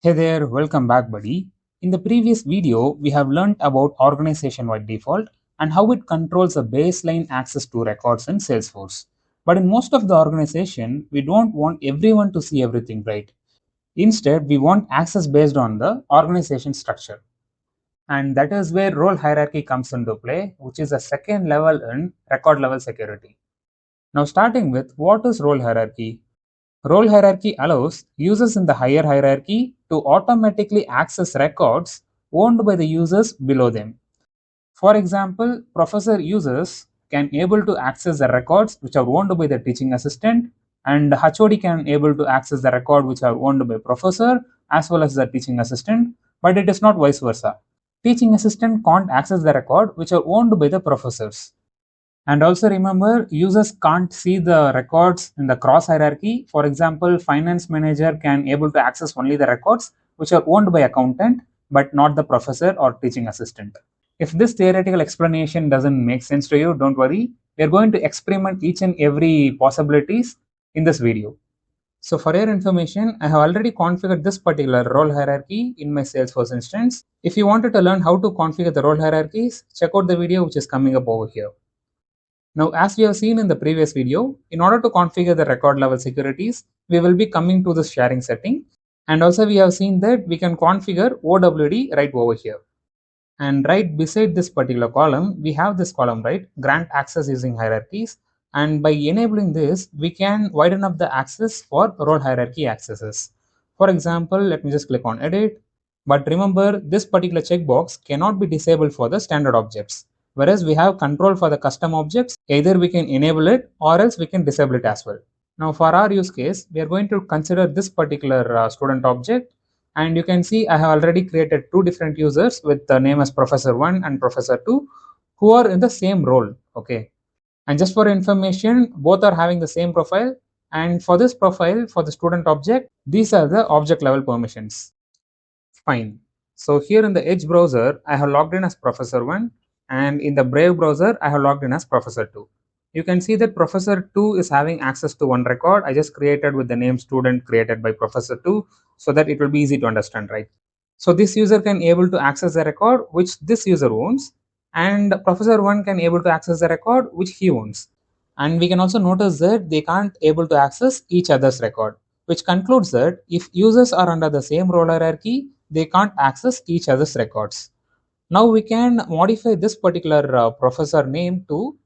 Hey there, welcome back, buddy. In the previous video, we have learned about organization by default and how it controls a baseline access to records in Salesforce. But in most of the organization, we don't want everyone to see everything, right? Instead, we want access based on the organization structure. And that is where role hierarchy comes into play, which is a second level in record level security. Now, starting with what is role hierarchy? Role hierarchy allows users in the higher hierarchy to automatically access records owned by the users below them. For example, professor users can able to access the records which are owned by the teaching assistant, and HOD can able to access the record which are owned by professor as well as the teaching assistant, but it is not vice versa. Teaching assistant can't access the record which are owned by the professors. And also remember, users can't see the records in the cross hierarchy. For example, finance manager can able to access only the records which are owned by accountant, but not the professor or teaching assistant. If this theoretical explanation doesn't make sense to you, don't worry. We are going to experiment each and every possibilities in this video. So for your information, I have already configured this particular role hierarchy in my Salesforce instance. If you wanted to learn how to configure the role hierarchies, check out the video which is coming up over here. Now, as we have seen in the previous video, in order to configure the record level securities, we will be coming to this sharing setting. And also we have seen that we can configure OWD right over here. And right beside this particular column, we have this column, right? Grant access using hierarchies. And by enabling this, we can widen up the access for role hierarchy accesses. For example, let me just click on edit. But remember, this particular checkbox cannot be disabled for the standard objects. Whereas we have control for the custom objects, either we can enable it or else we can disable it as well. Now for our use case, we are going to consider this particular student object, and you can see I have already created two different users with the name as professor 1 and professor 2 who are in the same role. Okay, and just for information, both are having the same profile, and for this profile for the student object, these are the object level permissions. Fine. So here in the Edge browser, I have logged in as Professor 1, and in the Brave browser, I have logged in as Professor 2. You can see that Professor 2 is having access to one record I just created with the name student created by Professor 2, so that it will be easy to understand, right? So this user can able to access the record which this user owns, and Professor 1 can able to access the record which he owns. And we can also notice that they can't able to access each other's record, which concludes that if users are under the same role hierarchy, they can't access each other's records. Now we can modify this particular professor name to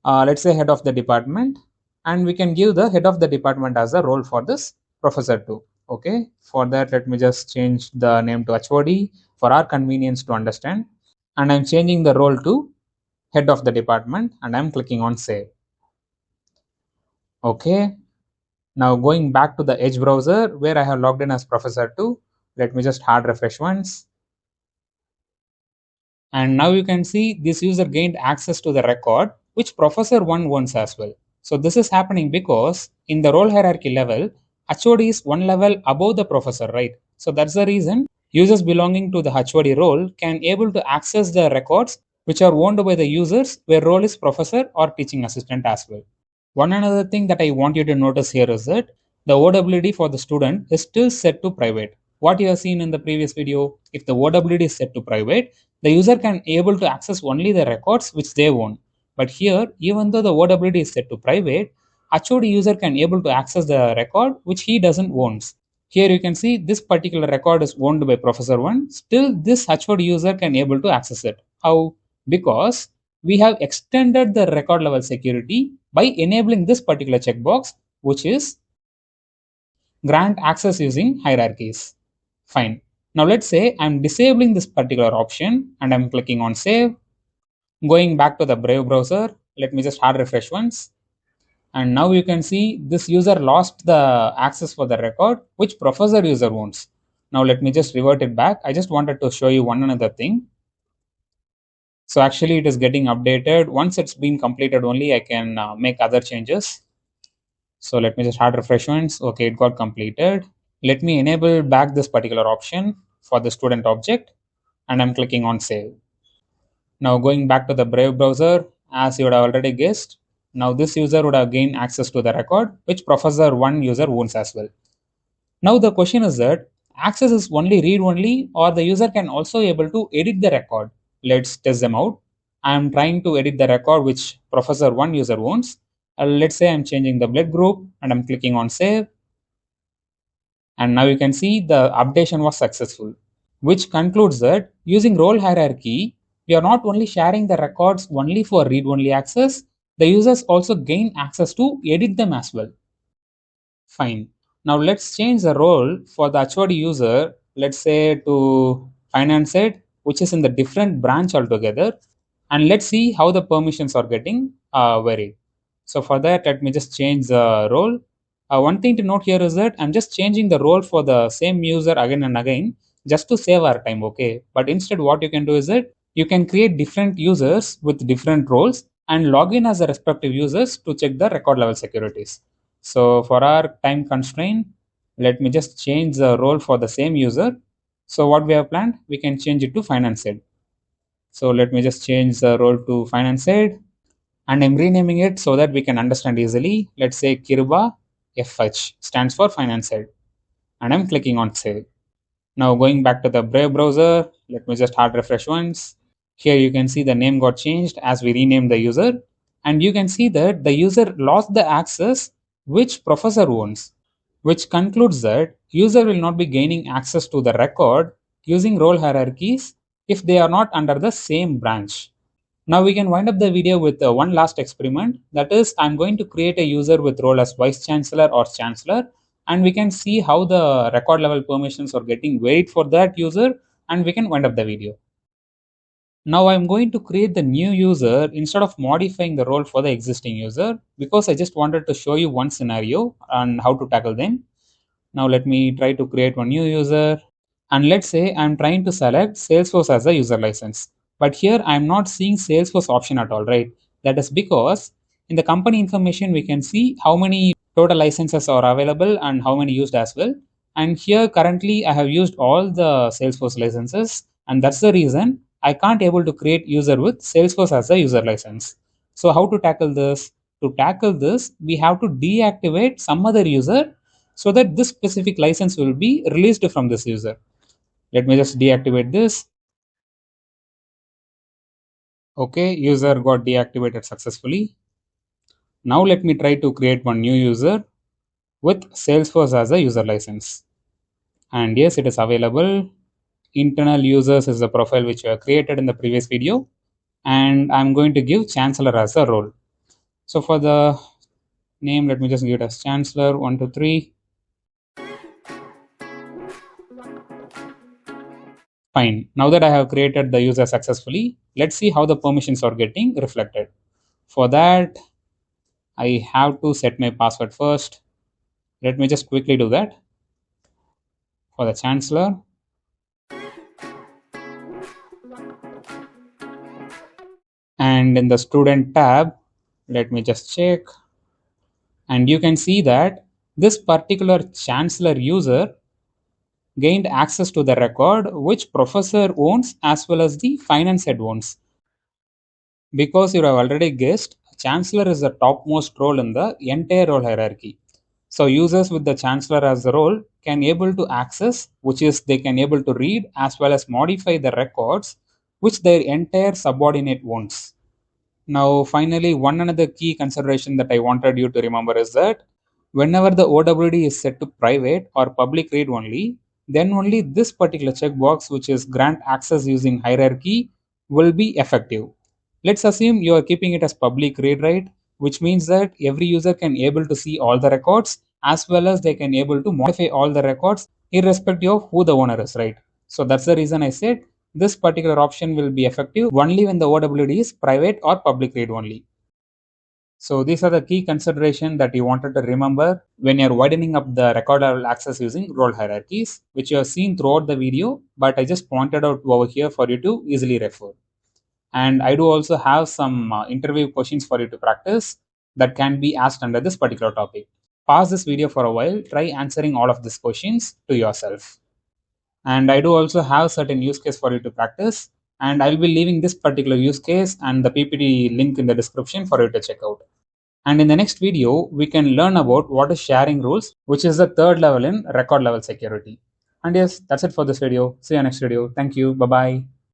let's say head of the department, and we can give the head of the department as a role for this professor 2. Okay, for that let me just change the name to HOD for our convenience to understand, and I'm changing the role to head of the department, and I'm clicking on save. Okay, now going back to the Edge browser where I have logged in as professor 2, let me just hard refresh once. And now you can see this user gained access to the record which professor 1 wants as well. So this is happening because in the role hierarchy level, HOD is one level above the professor, right? So that's the reason users belonging to the HOD role can able to access the records which are owned by the users where role is professor or teaching assistant as well. One another thing that I want you to notice here is that the OWD for the student is still set to private. What you have seen in the previous video, if the OWD is set to private, the user can able to access only the records which they own. But here, even though the OWD is set to private, HOD user can able to access the record which he doesn't owns. Here you can see this particular record is owned by Professor 1. Still, this HOD user can able to access it. How? Because we have extended the record level security by enabling this particular checkbox, which is grant access using hierarchies. Fine. Now let's say I'm disabling this particular option and I'm clicking on save. Going back to the Brave browser, let me just hard refresh once. And now you can see this user lost the access for the record which professor user owns. Now let me just revert it back. I just wanted to show you one another thing. So actually it is getting updated. Once it's been completed only I can make other changes. So let me just hard refresh once. Okay, it got completed. Let me enable back this particular option for the student object, and I'm clicking on save. Now going back to the Brave browser, as you would have already guessed, now this user would have gained access to the record which professor 1 user owns as well. Now the question is that access is only read only, or the user can also able to edit the record. Let's test them out. I am trying to edit the record which professor 1 user wants. Let's say I'm changing the blood group and I'm clicking on save, and now you can see the updation was successful, which concludes that using role hierarchy, we are not only sharing the records only for read only access, the users also gain access to edit them as well. Fine. Now let's change the role for the HOD user, let's say to finance it, which is in the different branch altogether. And let's see how the permissions are getting varied. So for that, let me just change the role. One thing to note here is that I'm just changing the role for the same user again and again just to save our time, okay? But instead what you can do is that you can create different users with different roles and log in as the respective users to check the record level securities. So for our time constraint, let me just change the role for the same user. So what we have planned, we can change it to finance head. So let me just change the role to finance head, and I'm renaming it so that we can understand easily. Let's say Kirba FH stands for finance head, and I'm clicking on save. Now going back to the Brave browser, let me just hard refresh once. Here you can see the name got changed as we renamed the user, and you can see that the user lost the access which professor owns, which concludes that user will not be gaining access to the record using role hierarchies if they are not under the same branch. Now we can wind up the video with one last experiment. That is, I'm going to create a user with role as Vice Chancellor or Chancellor, and we can see how the record level permissions are getting varied for that user, and we can wind up the video. Now I'm going to create the new user instead of modifying the role for the existing user, because I just wanted to show you one scenario and how to tackle them. Now let me try to create one new user. And let's say I'm trying to select Salesforce as a user license. But here I'm not seeing Salesforce option at all, right? That is because in the company information, we can see how many total licenses are available and how many used as well. And here currently I have used all the Salesforce licenses. And that's the reason I can't able to create user with Salesforce as a user license. So how to tackle this? To tackle this, we have to deactivate some other user so that this specific license will be released from this user. Let me just deactivate this. Okay, user got deactivated successfully. Now let me try to create one new user with Salesforce as a user license. And yes, it is available. Internal users is the profile which I created in the previous video. And I'm going to give Chancellor as a role. So for the name, let me just give it as Chancellor 123. Fine. Now that I have created the user successfully, let's see how the permissions are getting reflected. For that, I have to set my password first. Let me just quickly do that for the Chancellor. And in the student tab, let me just check. And you can see that this particular Chancellor user gained access to the record which professor owns as well as the finance head owns. Because you have already guessed, Chancellor is the topmost role in the entire role hierarchy. So users with the Chancellor as the role can able to access, which is they can able to read as well as modify the records which their entire subordinate owns. Now finally, one another key consideration that I wanted you to remember is that whenever the OWD is set to private or public read only, then only this particular checkbox, which is grant access using hierarchy, will be effective. Let's assume you are keeping it as public read, right? Which means that every user can able to see all the records as well as they can able to modify all the records irrespective of who the owner is, right? So that's the reason I said this particular option will be effective only when the OWD is private or public read only. So these are the key consideration that you wanted to remember when you're widening up the record level access using role hierarchies, which you have seen throughout the video, but I just pointed out over here for you to easily refer. And I do also have some interview questions for you to practice that can be asked under this particular topic. Pause this video for a while, try answering all of these questions to yourself. And I do also have certain use case for you to practice, and I'll be leaving this particular use case and the PPT link in the description for you to check out. And in the next video, we can learn about what is sharing rules, which is the third level in record level security. And yes, that's it for this video. See you next video. Thank you. Bye bye.